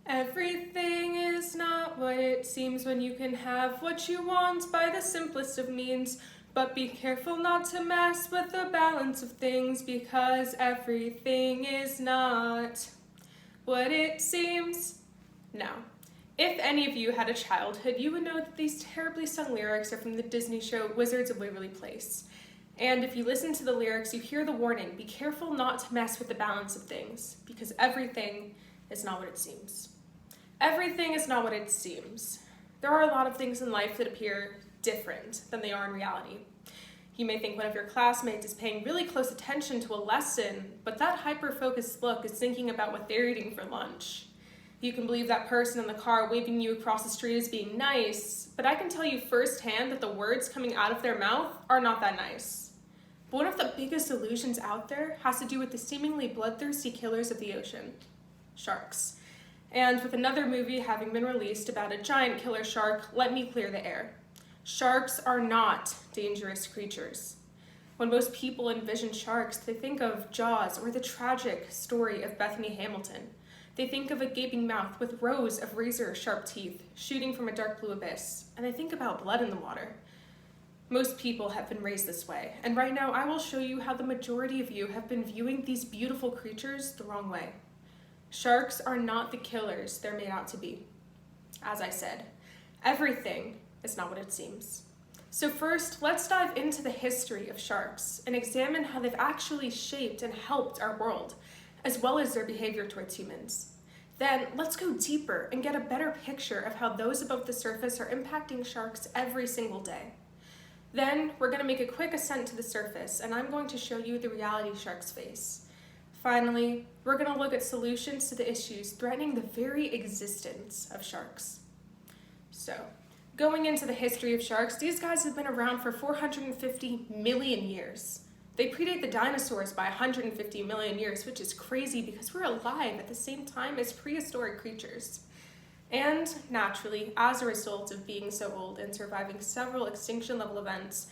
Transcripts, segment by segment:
Everything is not what it seems when you can have what you want by the simplest of means. But be careful not to mess with the balance of things, because everything is not what it seems. Now, if any of you had a childhood, you would know that these terribly sung lyrics are from the Disney show Wizards of Waverly Place. And if you listen to the lyrics, you hear the warning, be careful not to mess with the balance of things, because everything is not what it seems. Everything is not what it seems. There are a lot of things in life that appear different than they are in reality. You may think one of your classmates is paying really close attention to a lesson, but that hyper-focused look is thinking about what they're eating for lunch. You can believe that person in the car waving you across the street as being nice, but I can tell you firsthand that the words coming out of their mouth are not that nice. But one of the biggest illusions out there has to do with the seemingly bloodthirsty killers of the ocean, sharks. And with another movie having been released about a giant killer shark, let me clear the air. Sharks are not dangerous creatures. When most people envision sharks, they think of Jaws or the tragic story of Bethany Hamilton. They think of a gaping mouth with rows of razor-sharp teeth shooting from a dark blue abyss, and they think about blood in the water. Most people have been raised this way, and right now I will show you how the majority of you have been viewing these beautiful creatures the wrong way. Sharks are not the killers they're made out to be. As I said, everything is not what it seems. So first, let's dive into the history of sharks and examine how they've actually shaped and helped our world, as well as their behavior towards humans. Then, let's go deeper and get a better picture of how those above the surface are impacting sharks every single day. Then, we're going to make a quick ascent to the surface, and I'm going to show you the reality sharks face. Finally, we're going to look at solutions to the issues threatening the very existence of sharks. So, going into the history of sharks, these guys have been around for 450 million years. They predate the dinosaurs by 150 million years, which is crazy because we're alive at the same time as prehistoric creatures. And naturally, as a result of being so old and surviving several extinction-level events,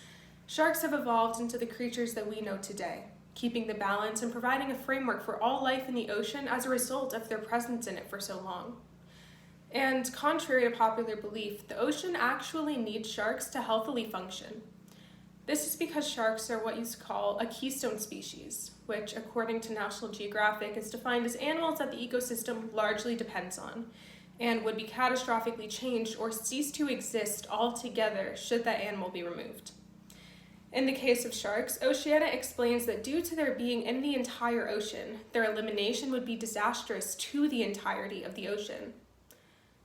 sharks have evolved into the creatures that we know today, keeping the balance and providing a framework for all life in the ocean as a result of their presence in it for so long. And contrary to popular belief, the ocean actually needs sharks to healthily function. This is because sharks are what you call a keystone species, which, according to National Geographic, is defined as animals that the ecosystem largely depends on, and would be catastrophically changed or cease to exist altogether should that animal be removed. In the case of sharks, Oceana explains that due to their being in the entire ocean, their elimination would be disastrous to the entirety of the ocean.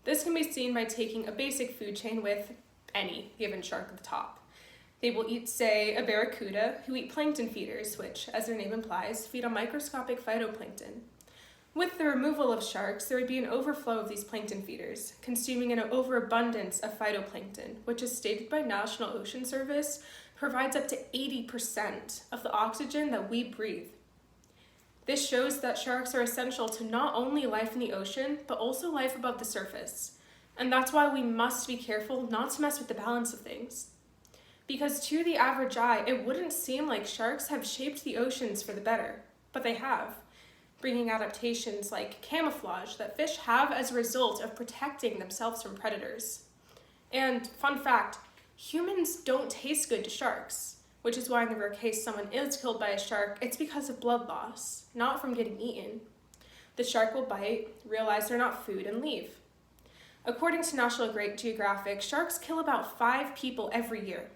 This can be seen by taking a basic food chain with any given shark at the top. They will eat, say, a barracuda, who eat plankton feeders, which, as their name implies, feed on microscopic phytoplankton. With the removal of sharks, there would be an overflow of these plankton feeders, consuming an overabundance of phytoplankton, which is stated by National Ocean Service, provides up to 80% of the oxygen that we breathe. This shows that sharks are essential to not only life in the ocean, but also life above the surface. And that's why we must be careful not to mess with the balance of things. Because to the average eye, it wouldn't seem like sharks have shaped the oceans for the better, but they have, bringing adaptations like camouflage that fish have as a result of protecting themselves from predators. And fun fact, humans don't taste good to sharks, which is why in the rare case someone is killed by a shark, it's because of blood loss, not from getting eaten. The shark will bite, realize they're not food, and leave. According to National Geographic, sharks kill about 5 people every year.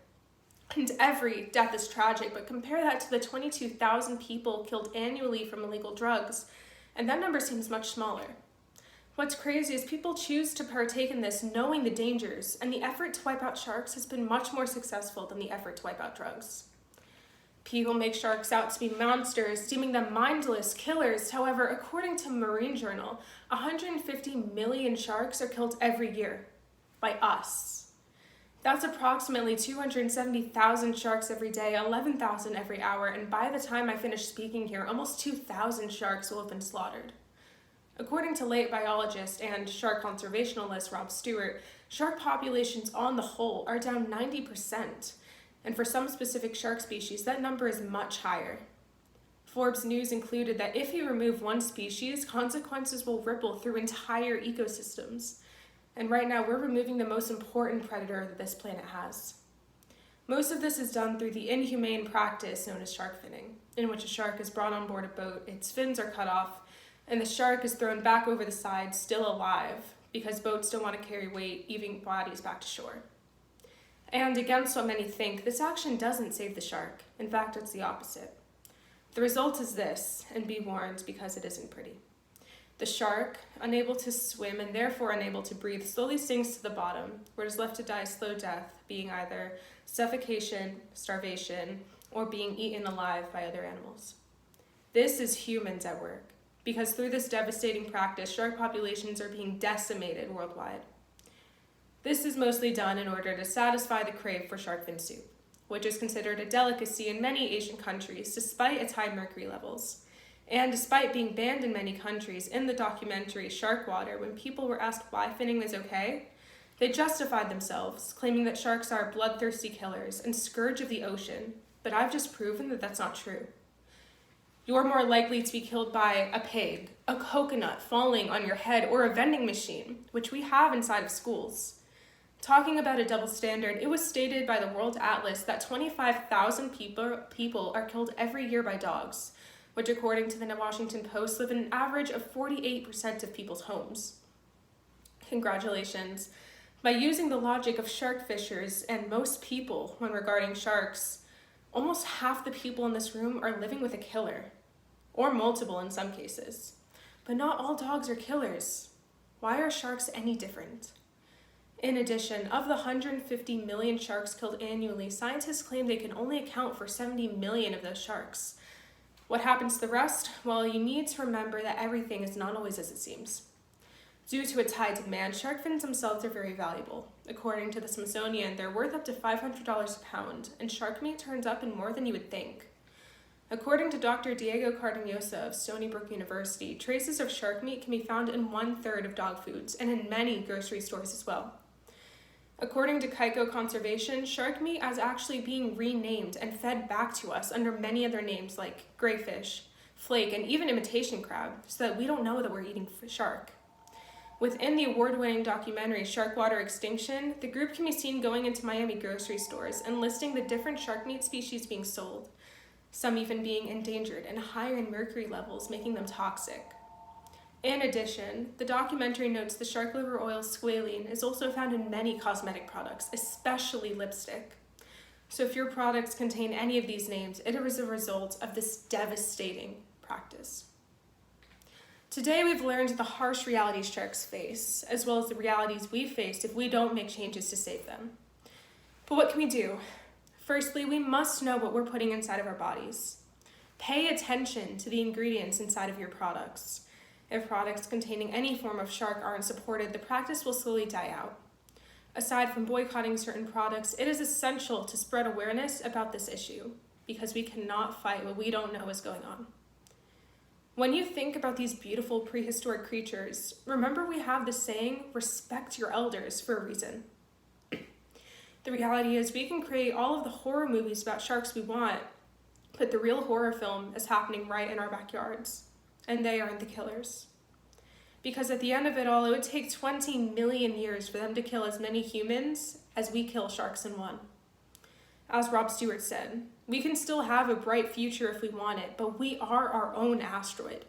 And every death is tragic, but compare that to the 22,000 people killed annually from illegal drugs, and that number seems much smaller. What's crazy is people choose to partake in this knowing the dangers, and the effort to wipe out sharks has been much more successful than the effort to wipe out drugs. People make sharks out to be monsters, deeming them mindless killers. However, according to Marine Journal, 150 million sharks are killed every year by us. That's approximately 270,000 sharks every day, 11,000 every hour, and by the time I finish speaking here, almost 2,000 sharks will have been slaughtered. According to late biologist and shark conservationalist Rob Stewart, shark populations on the whole are down 90%, and for some specific shark species, that number is much higher. Forbes News included that if you remove one species, consequences will ripple through entire ecosystems. And right now, we're removing the most important predator that this planet has. Most of this is done through the inhumane practice known as shark finning, in which a shark is brought on board a boat, its fins are cut off, and the shark is thrown back over the side, still alive, because boats don't want to carry weight, leaving bodies back to shore. And against what many think, this action doesn't save the shark. In fact, it's the opposite. The result is this, and be warned because it isn't pretty. The shark, unable to swim and therefore unable to breathe, slowly sinks to the bottom, where it is left to die a slow death, being either suffocation, starvation, or being eaten alive by other animals. This is humans at work, because through this devastating practice, shark populations are being decimated worldwide. This is mostly done in order to satisfy the crave for shark fin soup, which is considered a delicacy in many Asian countries despite its high mercury levels. And despite being banned in many countries, in the documentary Shark Water, when people were asked why finning was okay, they justified themselves, claiming that sharks are bloodthirsty killers and scourge of the ocean. But I've just proven that that's not true. You're more likely to be killed by a pig, a coconut falling on your head, or a vending machine, which we have inside of schools. Talking about a double standard, it was stated by the World Atlas that 25,000 people are killed every year by dogs, which according to the Washington Post live in an average of 48% of people's homes. Congratulations. By using the logic of shark fishers and most people when regarding sharks, almost half the people in this room are living with a killer, or multiple in some cases. But not all dogs are killers. Why are sharks any different? In addition, of the 150 million sharks killed annually, scientists claim they can only account for 70 million of those sharks. What happens to the rest? Well, you need to remember that everything is not always as it seems. Due to its high demand, shark fins themselves are very valuable. According to the Smithsonian, they're worth up to $500 a pound, and shark meat turns up in more than you would think. According to Dr. Diego Cardeñosa of Stony Brook University, traces of shark meat can be found in 1/3 of dog foods and in many grocery stores as well. According to Kaiko Conservation, shark meat is actually being renamed and fed back to us under many other names like grayfish, flake, and even imitation crab, so that we don't know that we're eating shark. Within the award-winning documentary Shark Water Extinction, the group can be seen going into Miami grocery stores and listing the different shark meat species being sold, some even being endangered and higher in mercury levels, making them toxic. In addition, the documentary notes the shark liver oil squalene is also found in many cosmetic products, especially lipstick. So if your products contain any of these names, it is a result of this devastating practice. Today we've learned the harsh realities sharks face, as well as the realities we face if we don't make changes to save them. But what can we do? Firstly, we must know what we're putting inside of our bodies. Pay attention to the ingredients inside of your products. If products containing any form of shark aren't supported, the practice will slowly die out. Aside from boycotting certain products, it is essential to spread awareness about this issue, because we cannot fight what we don't know is going on. When you think about these beautiful prehistoric creatures, remember we have the saying, respect your elders, for a reason. The reality is we can create all of the horror movies about sharks we want, but the real horror film is happening right in our backyards, and they aren't the killers. Because at the end of it all, it would take 20 million years for them to kill as many humans as we kill sharks in one. As Rob Stewart said, we can still have a bright future if we want it, but we are our own asteroid.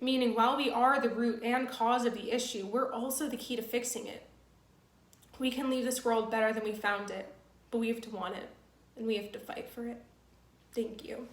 Meaning, while we are the root and cause of the issue, we're also the key to fixing it. We can leave this world better than we found it, but we have to want it, and we have to fight for it. Thank you.